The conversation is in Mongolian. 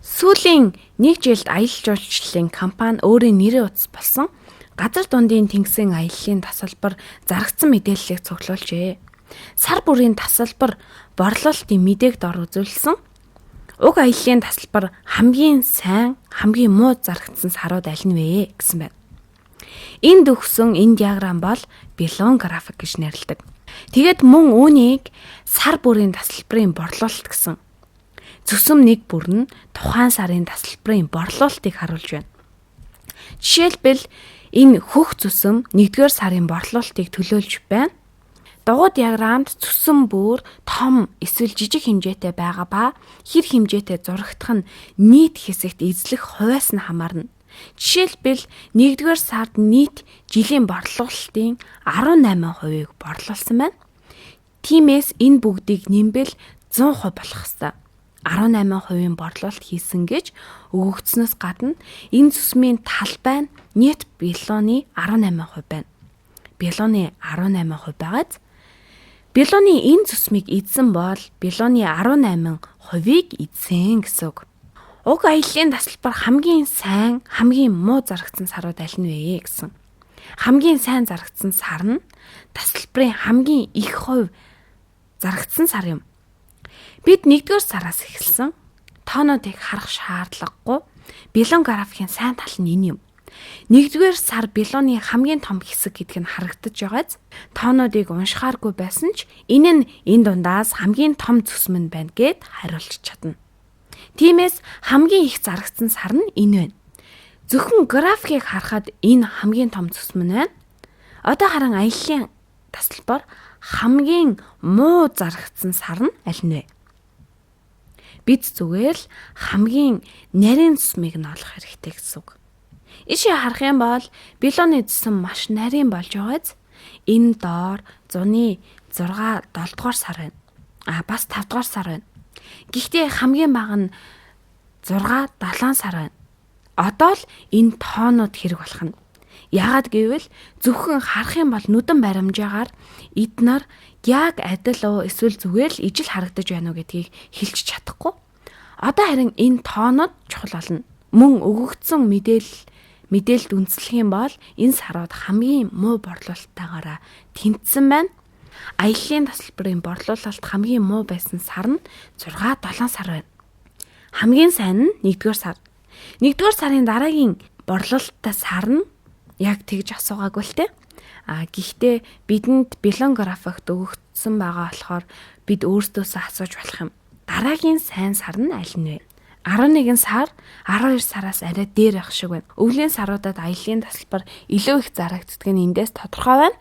Сүүлийн 1 жилд аялал жуулчлалын компани өөрийн нэрийн утас болсон газар дундын тэнгисийн аяллаа тасалбар зарагдсан мэдээллийг цуглуулжээ. Сар бүрийн тасалбар борлуулалтын мэдээг дор үзүүлсэн. Уг аяллаа тасалбар хамгийн сайн, хамгийн муу зарагдсан сарууд аль нь вэ гэсэн байна. Энд өгсөн энэ диаграм бол Белон график гэж нэрлэдэг. Тэгээд мөн үүнийг сар бүрийн тасалбарын борлуулалт гэсэн. Зүсэм нэг бүр нь тухайн сарын тасалбарын борлуулалтыг харуулж байна. Жишээлбэл энэ хөх зүсэм 1-р сарын борлуулалтыг төлөөлж байна. Дугуй диаграмд зүсэм бүр том эсвэл жижиг хэмжээтэй байгаа ба хэр хэмжээтэй зурагдах нь нийт хэсэгт эзлэх хувиас нь хамаарна. Жишээлбэл 1-р сард нийт жилийн борлуулалтын 18%-ийг борлуулсан байна. Тиймээс энэ бүгдийг нэмбэл 100% болох ёстой. 18%-ийн борлуулалт хийсэн гэж өгөгдснөөс гадна энэ зүсмийн талбай нь нийт Белоны 18% байна. Белоны 18% байгааз Белоны энэ зүсмийг эзэн бол Белоны 18%-ийг эзэн гэсэн үг. Уг аяллаа тасалбар хамгийн сайн, хамгийн муу зарагдсан сарууд аль нь вэ гэсэн. Хамгийн сайн зарагдсан сар нь тасалбарын хамгийн их хувь зарагдсан сар юм. Бид 1-р сараас эхэлсэн. Тоонуудыг харах шаардлагагүй. Белон графикийн сайн тал нь энэ юм. 1-р сар Белоны хамгийн том хэсэг гэдг нь харагдаж байгааз тоонуудыг уншихааргүй байсан ч энэ нь энэ дундаас хамгийн том зүсэм нь байна гэд хариулж чадна. Тиймээс хамгийн их зарагдсан сар нь энэ байна. Зөвхөн графикийг харахад энэ хамгийн том зүсэм нь байна. Одоо харин аяллаа тасалбар хамгийн муу зарагдсан сар нь аль нь вэ? Бид зүгээр л хамгийн нарийн зүсмийг нь олох хэрэгтэй гэсэн үг. Ишээ харах юм бол Белоны зүсэм маш нарийн болж байгааз энэ доор зуны 6 7 дугаар сар байна. Бас 5 дугаар сар байна. Гэхдээ хамгийн бага нь 6 7 сар байна. Одоо л энэ тоонууд хэрэг болох нь. Яагаад гэвэл зөвхөн харах юм бол нүдэн баримжаагаар эднэр яг адил уу эсвэл зүгээр л ижил харагдаж байна уу гэдгийг хэлж чадахгүй. Одоо харин энэ тоонууд чухал болно. Мөн өгөгдсөн мэдээлэлд үндэслэх юм бол энэ сарууд хамгийн муу борлуулалттайгаараа тэнцсэн байна. Аяллаа тасалбарын борлуулалт хамгийн муу байсан сар нь 6 7 сар байна. Хамгийн сайн нь 1-р сар. 1-р сарын дараагийн борлуулалттай сар нь яг тэгж асуугаагүй л те. Гэхдээ бидэнд Белон графикт өгөгдсөн байгаа болохоор бид өөрсдөөсөө асууж болох юм. Дараагийн сайн сар нь аль нь вэ? 11 сар 12 сараас арай дээр ах шиг байна. Өвлийн саруудад аяллаа тасалбар илүү их зарагддаг нь эндээс тодорхой байна.